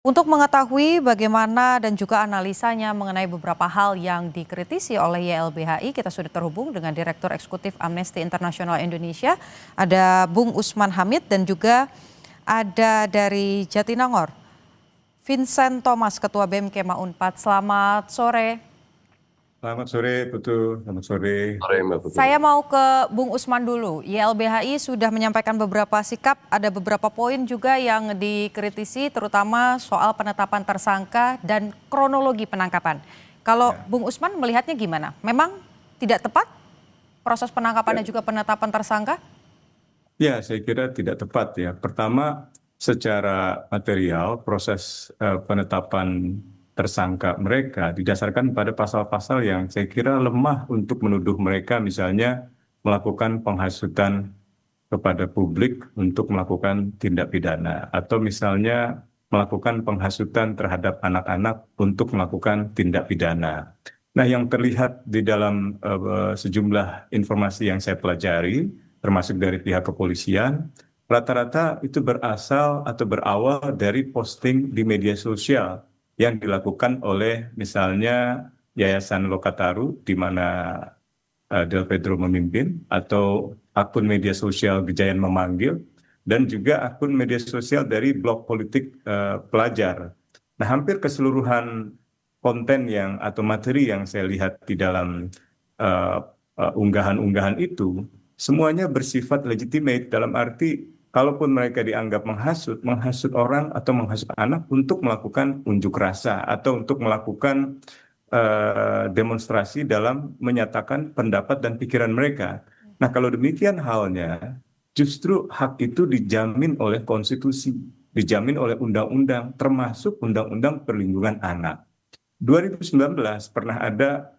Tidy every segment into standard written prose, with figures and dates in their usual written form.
Untuk mengetahui bagaimana dan juga analisanya mengenai beberapa hal yang dikritisi oleh YLBHI, kita sudah terhubung dengan Direktur Eksekutif Amnesty International Indonesia, ada Bung Usman Hamid dan juga ada dari Jatinangor, Vincent Thomas, Ketua BEM Kema Unpad. Selamat sore. Selamat sore, betul. Selamat sore. Sore, Mbak Putri. Saya mau ke Bung Usman dulu. YLBHI sudah menyampaikan beberapa sikap, ada beberapa poin juga yang dikritisi, terutama soal penetapan tersangka dan kronologi penangkapan. Kalau Bung Usman melihatnya gimana? Memang tidak tepat proses penangkapan dan juga penetapan tersangka? Ya, saya kira tidak tepat ya. Pertama, secara material proses penetapan tersangka mereka didasarkan pada pasal-pasal yang saya kira lemah untuk menuduh mereka misalnya melakukan penghasutan kepada publik untuk melakukan tindak pidana atau misalnya melakukan penghasutan terhadap anak-anak untuk melakukan tindak pidana. Nah, yang terlihat di dalam sejumlah informasi yang saya pelajari, termasuk dari pihak kepolisian, rata-rata itu berasal atau berawal dari posting di media sosial yang dilakukan oleh misalnya Yayasan Lokataru, di mana Del Pedro memimpin, atau akun media sosial Gejayan Memanggil, dan juga akun media sosial dari blog politik pelajar. Nah, hampir keseluruhan konten yang atau materi yang saya lihat di dalam unggahan-unggahan itu, semuanya bersifat legitimate dalam arti kalaupun mereka dianggap menghasut orang atau menghasut anak untuk melakukan unjuk rasa atau untuk melakukan demonstrasi dalam menyatakan pendapat dan pikiran mereka. Nah, kalau demikian halnya, justru hak itu dijamin oleh konstitusi, dijamin oleh undang-undang, termasuk Undang-Undang Perlindungan Anak. 2019 pernah ada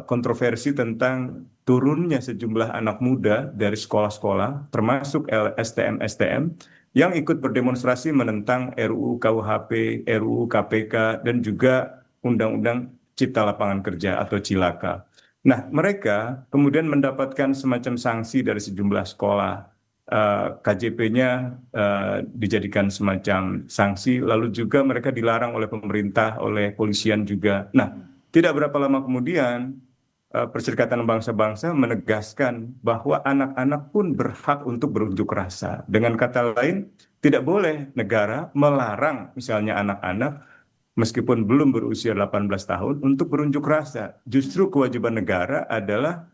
kontroversi tentang turunnya sejumlah anak muda dari sekolah-sekolah, termasuk STM-STM, yang ikut berdemonstrasi menentang RUU KUHP, RUU KPK, dan juga Undang-Undang Cipta Lapangan Kerja atau Cilaka. Nah, mereka kemudian mendapatkan semacam sanksi dari sejumlah sekolah. KJP-nya dijadikan semacam sanksi, lalu juga mereka dilarang oleh pemerintah, oleh polisian juga. Nah, tidak berapa lama kemudian, Perserikatan Bangsa-Bangsa menegaskan bahwa anak-anak pun berhak untuk berunjuk rasa. Dengan kata lain, tidak boleh negara melarang misalnya anak-anak meskipun belum berusia 18 tahun untuk berunjuk rasa. Justru kewajiban negara adalah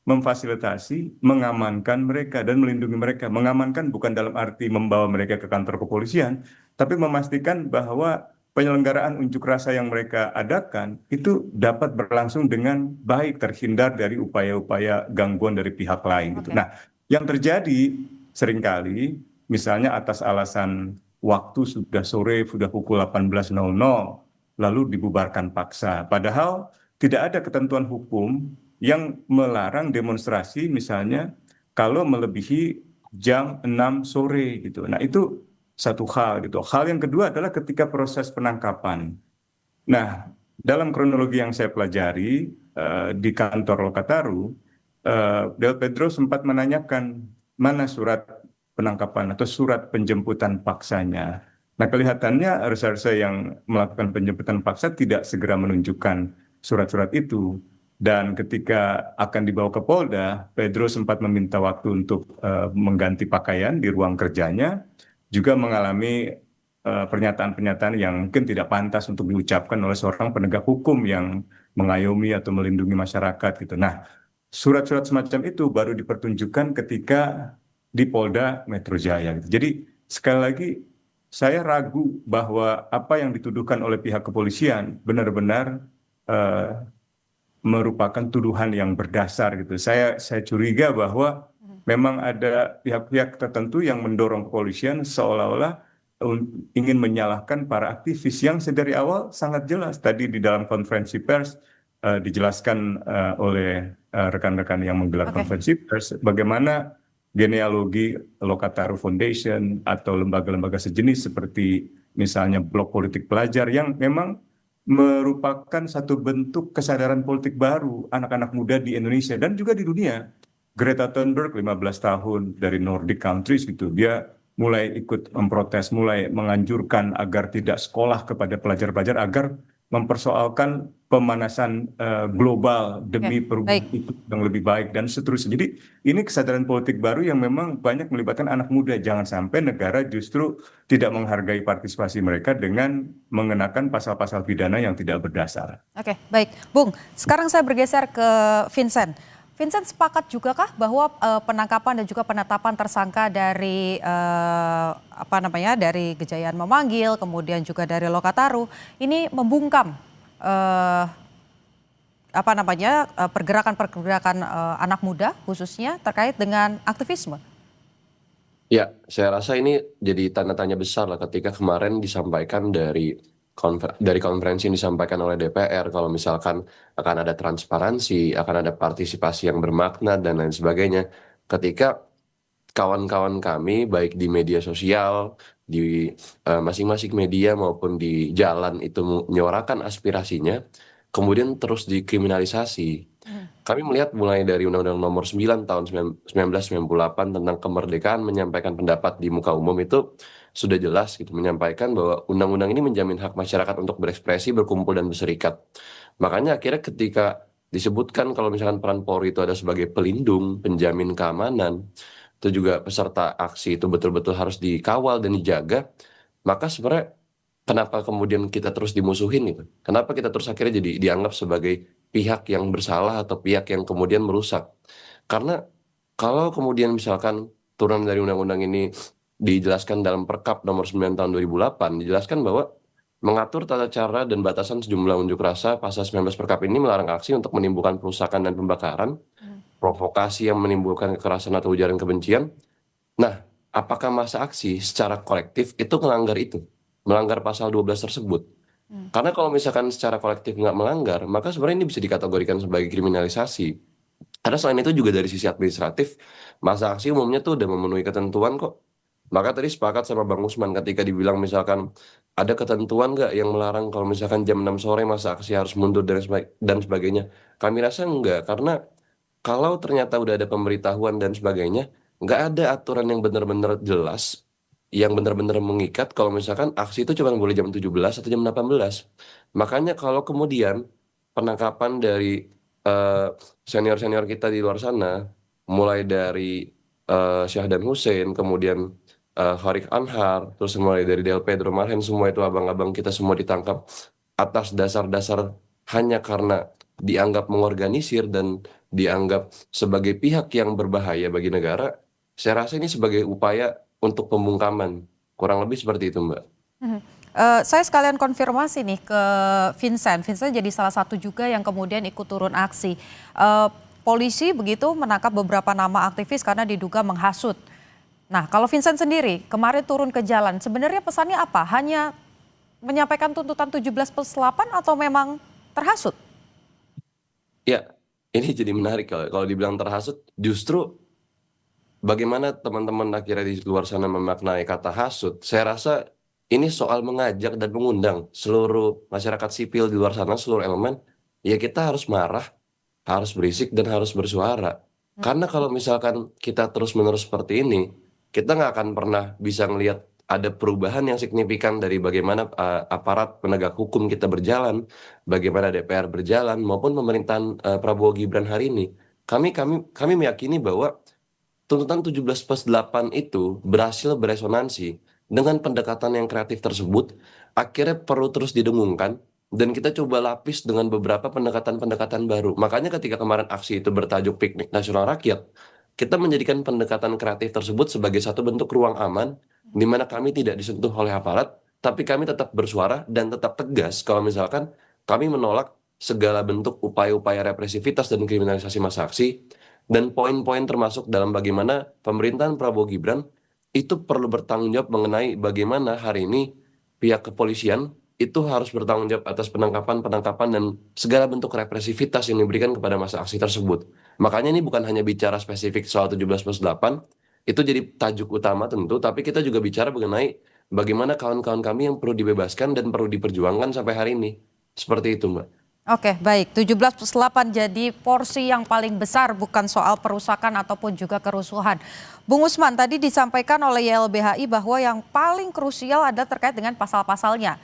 memfasilitasi, mengamankan mereka dan melindungi mereka. Mengamankan bukan dalam arti membawa mereka ke kantor kepolisian, tapi memastikan bahwa penyelenggaraan unjuk rasa yang mereka adakan itu dapat berlangsung dengan baik, terhindar dari upaya-upaya gangguan dari pihak lain gitu. Nah, yang terjadi seringkali misalnya atas alasan waktu sudah sore, sudah pukul 18.00, lalu dibubarkan paksa. Padahal tidak ada ketentuan hukum yang melarang demonstrasi misalnya kalau melebihi jam 6 sore gitu. Nah, itu satu hal gitu. Hal yang kedua adalah ketika proses penangkapan. Nah, dalam kronologi yang saya pelajari di kantor Lokataru, Del Pedro sempat menanyakan mana surat penangkapan atau surat penjemputan paksanya. Nah, kelihatannya reserse yang melakukan penjemputan paksa tidak segera menunjukkan surat-surat itu. Dan ketika akan dibawa ke Polda, Pedro sempat meminta waktu untuk mengganti pakaian di ruang kerjanya, juga mengalami pernyataan-pernyataan yang mungkin tidak pantas untuk diucapkan oleh seorang penegak hukum yang mengayomi atau melindungi masyarakat gitu. Nah, surat-surat semacam itu baru dipertunjukkan ketika di Polda Metro Jaya gitu. Jadi sekali lagi saya ragu bahwa apa yang dituduhkan oleh pihak kepolisian benar-benar merupakan tuduhan yang berdasar gitu. Saya curiga bahwa memang ada pihak-pihak tertentu yang mendorong kepolisian seolah-olah ingin menyalahkan para aktivis yang sedari awal sangat jelas tadi di dalam konferensi pers dijelaskan oleh rekan-rekan yang menggelar konferensi pers bagaimana genealogi Lokataru Foundation atau lembaga-lembaga sejenis seperti misalnya Blok Politik Pelajar yang memang merupakan satu bentuk kesadaran politik baru anak-anak muda di Indonesia dan juga di dunia. Greta Thunberg 15 tahun dari Nordic countries gitu, dia mulai ikut memprotes, mulai menganjurkan agar tidak sekolah kepada pelajar-pelajar agar mempersoalkan pemanasan global Oke, demi baik. perubahan iklim yang lebih baik dan seterusnya. Jadi ini kesadaran politik baru yang memang banyak melibatkan anak muda. Jangan sampai negara justru tidak menghargai partisipasi mereka dengan mengenakan pasal-pasal pidana yang tidak berdasar. Oke, baik. Bung, sekarang saya bergeser ke Vincent. Vincent sepakat juga kah bahwa penangkapan dan juga penetapan tersangka dari apa namanya dari Kejayaan Memanggil, kemudian juga dari Lokataru ini membungkam eh, apa namanya pergerakan-pergerakan anak muda khususnya terkait dengan aktivisme? Ya, saya rasa ini jadi tanda tanya besar lah ketika kemarin disampaikan dari konferensi yang disampaikan oleh DPR kalau misalkan akan ada transparansi, akan ada partisipasi yang bermakna dan lain sebagainya. Ketika kawan-kawan kami baik di media sosial, di masing-masing media maupun di jalan itu menyuarakan aspirasinya, kemudian terus dikriminalisasi. Kami melihat mulai dari Undang-Undang Nomor 9 tahun 1998 tentang kemerdekaan menyampaikan pendapat di muka umum itu sudah jelas gitu menyampaikan bahwa undang-undang ini menjamin hak masyarakat untuk berekspresi, berkumpul dan berserikat. Makanya akhirnya ketika disebutkan kalau misalkan peran Polri itu ada sebagai pelindung, penjamin keamanan, itu juga peserta aksi itu betul-betul harus dikawal dan dijaga, maka sebenarnya kenapa kemudian kita terus dimusuhin gitu? Kenapa kita terus akhirnya jadi dianggap sebagai pihak yang bersalah atau pihak yang kemudian merusak? Karena kalau kemudian misalkan turunan dari undang-undang ini dijelaskan dalam Perkap nomor 9 tahun 2008, dijelaskan bahwa mengatur tata cara dan batasan sejumlah unjuk rasa pasal 19 Perkap ini melarang aksi untuk menimbulkan perusakan dan pembakaran, provokasi yang menimbulkan kekerasan atau ujaran kebencian. Nah, apakah masa aksi secara kolektif itu melanggar itu? Melanggar pasal 12 tersebut? Karena kalau misalkan secara kolektif nggak melanggar, maka sebenarnya ini bisa dikategorikan sebagai kriminalisasi. Karena selain itu juga dari sisi administratif, masa aksi umumnya tuh udah memenuhi ketentuan kok. Maka tadi sepakat sama Bang Usman ketika dibilang misalkan ada ketentuan nggak yang melarang kalau misalkan jam 6 sore masa aksi harus mundur dan sebagainya. Kami rasa enggak, karena kalau ternyata udah ada pemberitahuan dan sebagainya, nggak ada aturan yang benar-benar jelas, yang benar-benar mengikat kalau misalkan aksi itu cuma boleh jam 17 atau jam 18. Makanya kalau kemudian penangkapan dari eh, senior-senior kita di luar sana, mulai dari Syahdan Hussein, kemudian Horik Anhar, terus mulai dari Del Pedro Marhen, semua itu abang-abang kita semua ditangkap atas dasar-dasar hanya karena dianggap mengorganisir dan dianggap sebagai pihak yang berbahaya bagi negara, saya rasa ini sebagai upaya untuk pembungkaman. Kurang lebih seperti itu, Mbak. Mhm. Saya sekalian konfirmasi nih ke Vincent. Vincent jadi salah satu juga yang kemudian ikut turun aksi. Polisi begitu menangkap beberapa nama aktivis karena diduga menghasut. Nah, kalau Vincent sendiri kemarin turun ke jalan, sebenarnya pesannya apa? Hanya menyampaikan tuntutan 17+8 atau memang terhasut? Ya, ini jadi menarik kalau dibilang terhasut, justru bagaimana teman-teman akhirnya di luar sana memaknai kata hasut. Saya rasa ini soal mengajak dan mengundang seluruh masyarakat sipil di luar sana, seluruh elemen. Ya kita harus marah, harus berisik, dan harus bersuara. Karena kalau misalkan kita terus-menerus seperti ini, kita nggak akan pernah bisa ngelihat ada perubahan yang signifikan dari bagaimana aparat penegak hukum kita berjalan, bagaimana DPR berjalan, maupun pemerintahan Prabowo Gibran hari ini. Kami meyakini bahwa tuntutan 17+8 itu berhasil beresonansi dengan pendekatan yang kreatif tersebut, akhirnya perlu terus didengungkan, dan kita coba lapis dengan beberapa pendekatan-pendekatan baru. Makanya ketika kemarin aksi itu bertajuk Piknik Nasional Rakyat, kita menjadikan pendekatan kreatif tersebut sebagai satu bentuk ruang aman, di mana kami tidak disentuh oleh aparat, tapi kami tetap bersuara dan tetap tegas kalau misalkan kami menolak segala bentuk upaya-upaya represivitas dan kriminalisasi massa aksi, dan poin-poin termasuk dalam bagaimana pemerintahan Prabowo Gibran itu perlu bertanggung jawab mengenai bagaimana hari ini pihak kepolisian itu harus bertanggung jawab atas penangkapan-penangkapan dan segala bentuk represivitas yang diberikan kepada massa aksi tersebut. Makanya ini bukan hanya bicara spesifik soal 17+8, itu jadi tajuk utama tentu, tapi kita juga bicara mengenai bagaimana kawan-kawan kami yang perlu dibebaskan dan perlu diperjuangkan sampai hari ini. Seperti itu, Mbak. Oke, baik. 17+8 jadi porsi yang paling besar, bukan soal perusakan ataupun juga kerusuhan. Bung Usman, tadi disampaikan oleh YLBHI bahwa yang paling krusial adalah terkait dengan pasal-pasalnya.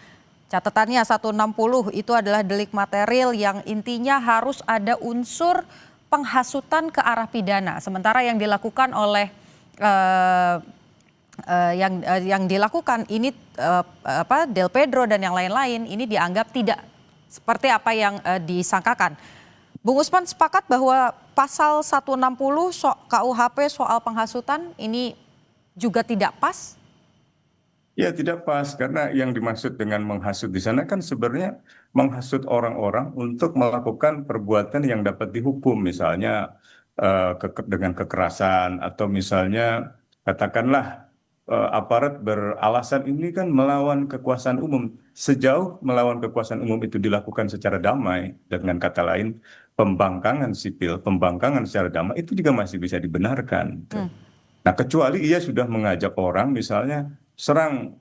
Catatannya 160 itu adalah delik material yang intinya harus ada unsur penghasutan ke arah pidana. Sementara yang dilakukan oleh eh, yang dilakukan ini Del Pedro dan yang lain-lain ini dianggap tidak seperti apa yang disangkakan. Bung Usman sepakat bahwa pasal 160 KUHP soal penghasutan ini juga tidak pas? Ya, tidak pas karena yang dimaksud dengan menghasut di sana kan sebenarnya menghasut orang-orang untuk melakukan perbuatan yang dapat dihukum, misalnya dengan kekerasan atau misalnya katakanlah aparat beralasan ini kan melawan kekuasaan umum. Sejauh melawan kekuasaan umum itu dilakukan secara damai, dengan kata lain pembangkangan sipil, pembangkangan secara damai itu juga masih bisa dibenarkan, gitu. Nah, kecuali ia sudah mengajak orang, misalnya serang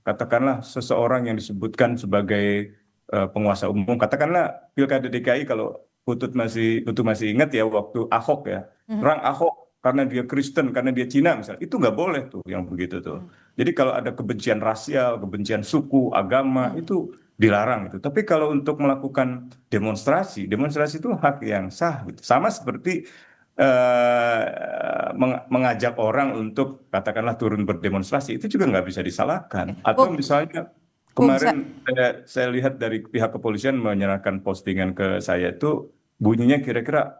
katakanlah seseorang yang disebutkan sebagai penguasa umum, katakanlah Pilkada DKI, kalau Putut masih ingat ya waktu Ahok ya, serang Ahok karena dia Kristen, karena dia Cina misalnya, itu nggak boleh tuh yang begitu tuh. Jadi kalau ada kebencian rasial, kebencian suku, agama, itu dilarang itu. Tapi kalau untuk melakukan demonstrasi, demonstrasi itu hak yang sah, gitu. Sama seperti mengajak orang untuk katakanlah turun berdemonstrasi, itu juga nggak bisa disalahkan. Atau Bung, misalnya Bung, kemarin saya lihat dari pihak kepolisian menyerahkan postingan ke saya, itu bunyinya kira-kira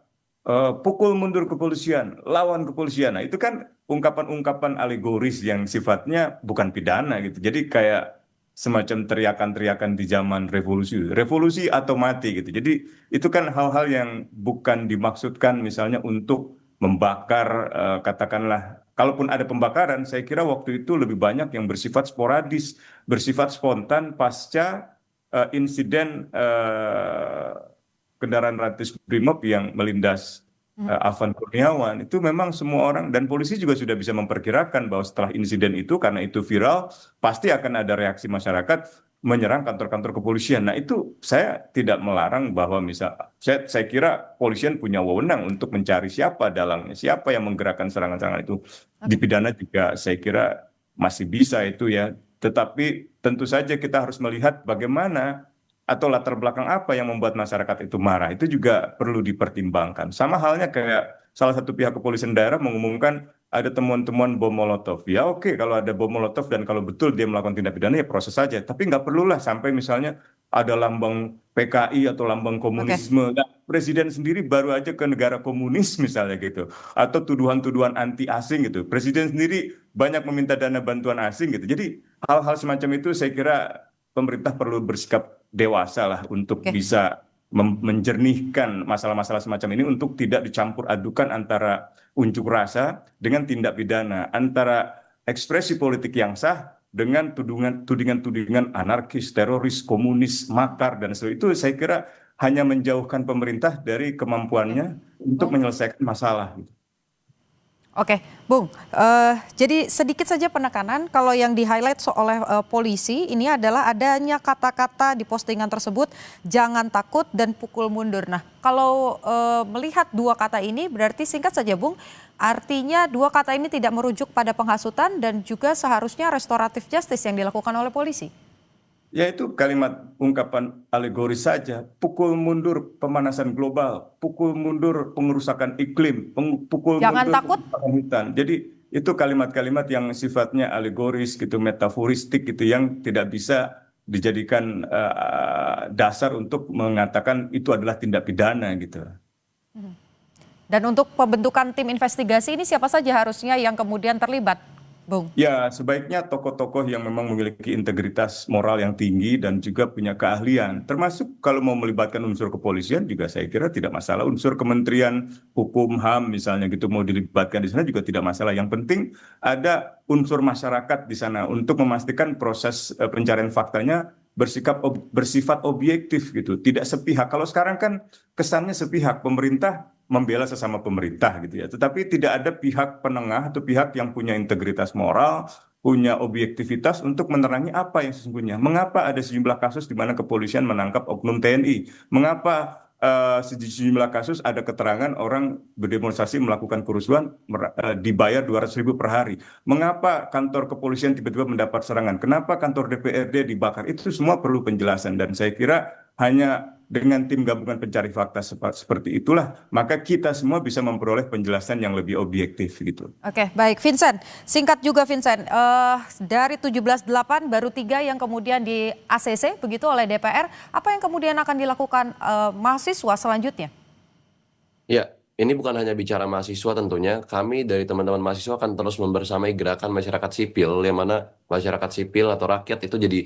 pukul mundur kepolisian, lawan kepolisian. Nah, itu kan ungkapan-ungkapan alegoris yang sifatnya bukan pidana gitu. Jadi kayak semacam teriakan-teriakan di zaman revolusi, revolusi atau mati gitu. Jadi itu kan hal-hal yang bukan dimaksudkan misalnya untuk membakar, katakanlah, kalaupun ada pembakaran, saya kira waktu itu lebih banyak yang bersifat sporadis, bersifat spontan pasca insiden kendaraan Rantis Brimob yang melindas Afan Kurniawan. Itu memang semua orang dan polisi juga sudah bisa memperkirakan bahwa setelah insiden itu, karena itu viral, pasti akan ada reaksi masyarakat menyerang kantor-kantor kepolisian. Nah, itu saya tidak melarang bahwa saya kira polisian punya wewenang untuk mencari siapa dalangnya, siapa yang menggerakkan serangan-serangan itu. Dipidana juga saya kira masih bisa itu ya. Tetapi tentu saja kita harus melihat bagaimana atau latar belakang apa yang membuat masyarakat itu marah. Itu juga perlu dipertimbangkan. Sama halnya kayak salah satu pihak kepolisian daerah mengumumkan ada temuan-temuan bom Molotov. Ya oke, kalau ada bom Molotov dan kalau betul dia melakukan tindak pidana ya proses saja. Tapi nggak perlulah sampai misalnya ada lambang PKI atau lambang oke, komunisme. Nah, presiden sendiri baru aja ke negara komunis misalnya gitu. Atau tuduhan-tuduhan anti asing gitu. Presiden sendiri banyak meminta dana bantuan asing gitu. Jadi hal-hal semacam itu saya kira pemerintah perlu bersikap dewasa lah untuk oke. bisa menjernihkan masalah-masalah semacam ini, untuk tidak dicampur adukan antara unjuk rasa dengan tindak pidana, antara ekspresi politik yang sah dengan tudingan-tudingan anarkis, teroris, komunis, makar, dan sebagainya. Itu saya kira hanya menjauhkan pemerintah dari kemampuannya untuk Bung. menyelesaikan masalah, gitu. Oke, Bung. Jadi sedikit saja penekanan kalau yang di-highlight oleh polisi ini adalah adanya kata-kata di postingan tersebut, jangan takut dan pukul mundur. Nah, kalau melihat dua kata ini berarti singkat saja, Bung, artinya dua kata ini tidak merujuk pada penghasutan dan juga seharusnya restoratif justice yang dilakukan oleh polisi. Ya, itu kalimat ungkapan alegoris saja. Pukul mundur pemanasan global, pukul mundur pengerusakan iklim, pukul Jangan mundur takut. pengerusakan hutan. Jadi itu kalimat-kalimat yang sifatnya alegoris gitu, metaforistik gitu, yang tidak bisa dijadikan dasar untuk mengatakan itu adalah tindak pidana gitu. Dan untuk pembentukan tim investigasi ini siapa saja harusnya yang kemudian terlibat, Bung? Ya, sebaiknya tokoh-tokoh yang memang memiliki integritas moral yang tinggi dan juga punya keahlian. Termasuk kalau mau melibatkan unsur kepolisian juga saya kira tidak masalah. Unsur Kementerian Hukum HAM misalnya gitu mau dilibatkan di sana juga tidak masalah. Yang penting ada unsur masyarakat di sana untuk memastikan proses pencarian faktanya bersifat objektif gitu, tidak sepihak. Kalau sekarang kan kesannya sepihak, pemerintah membela sesama pemerintah gitu ya. Tetapi tidak ada pihak penengah atau pihak yang punya integritas moral punya objektivitas untuk menerangi apa yang sesungguhnya. Mengapa ada sejumlah kasus di mana kepolisian menangkap oknum TNI? Mengapa sejumlah kasus ada keterangan orang berdemonstrasi melakukan kerusuhan dibayar 200.000 per hari? Mengapa kantor kepolisian tiba-tiba mendapat serangan? Kenapa kantor DPRD dibakar? Itu semua perlu penjelasan dan saya kira hanya dengan tim gabungan pencari fakta seperti itulah maka kita semua bisa memperoleh penjelasan yang lebih objektif gitu. Oke, baik Vincent. Singkat juga Vincent, dari 17.8 baru 3 yang kemudian di ACC begitu oleh DPR. Apa yang kemudian akan dilakukan mahasiswa selanjutnya? Ya, ini bukan hanya bicara mahasiswa tentunya. Kami dari teman-teman mahasiswa akan terus membersamai gerakan masyarakat sipil, yang mana masyarakat sipil atau rakyat itu jadi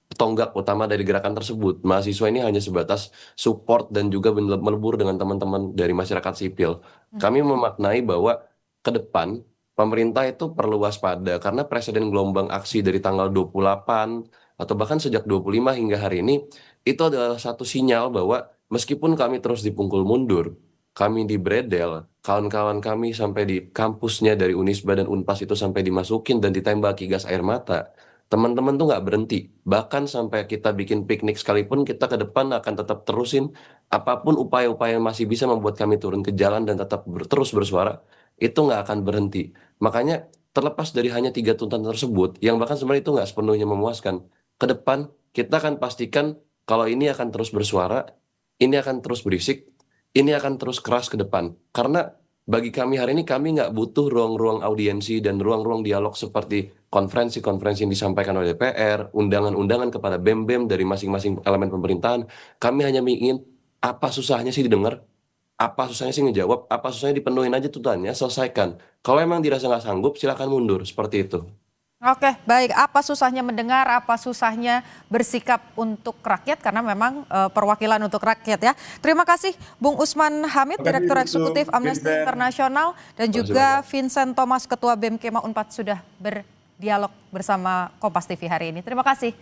tonggak utama dari gerakan tersebut. Mahasiswa ini hanya sebatas support dan juga melebur dengan teman-teman dari masyarakat sipil. Kami memaknai bahwa ke depan pemerintah itu perlu waspada karena presiden gelombang aksi dari tanggal 28 atau bahkan sejak 25 hingga hari ini itu adalah satu sinyal bahwa meskipun kami terus dipungkul mundur, kami dibredel, kawan-kawan kami sampai di kampusnya dari Unisba dan Unpas itu sampai dimasukin dan ditembaki gas air mata. Teman-teman tuh nggak berhenti. Bahkan sampai kita bikin piknik sekalipun, kita ke depan akan tetap terusin apapun upaya-upaya yang masih bisa membuat kami turun ke jalan dan tetap terus bersuara, itu nggak akan berhenti. Makanya terlepas dari hanya 3 tuntutan tersebut, yang bahkan sebenarnya itu nggak sepenuhnya memuaskan, ke depan kita akan pastikan kalau ini akan terus bersuara, ini akan terus berisik, ini akan terus keras ke depan. Karena bagi kami hari ini kami nggak butuh ruang-ruang audiensi dan ruang-ruang dialog seperti konferensi-konferensi yang disampaikan oleh DPR, undangan-undangan kepada BEM-BEM dari masing-masing elemen pemerintahan. Kami hanya ingin apa susahnya sih didengar, apa susahnya sih ngejawab, apa susahnya dipenuhin aja tuntutannya, selesaikan. Kalau emang dirasa nggak sanggup, silakan mundur, seperti itu. Oke, baik. Apa susahnya mendengar, apa susahnya bersikap untuk rakyat, karena memang perwakilan untuk rakyat ya. Terima kasih Bung Usman Hamid, Terima kasih, Direktur Eksekutif Amnesty Vincent. International, dan Terima kasih juga banyak. Vincent Thomas, Ketua BEM Kema Unpad sudah berdialog bersama Kompas TV hari ini. Terima kasih.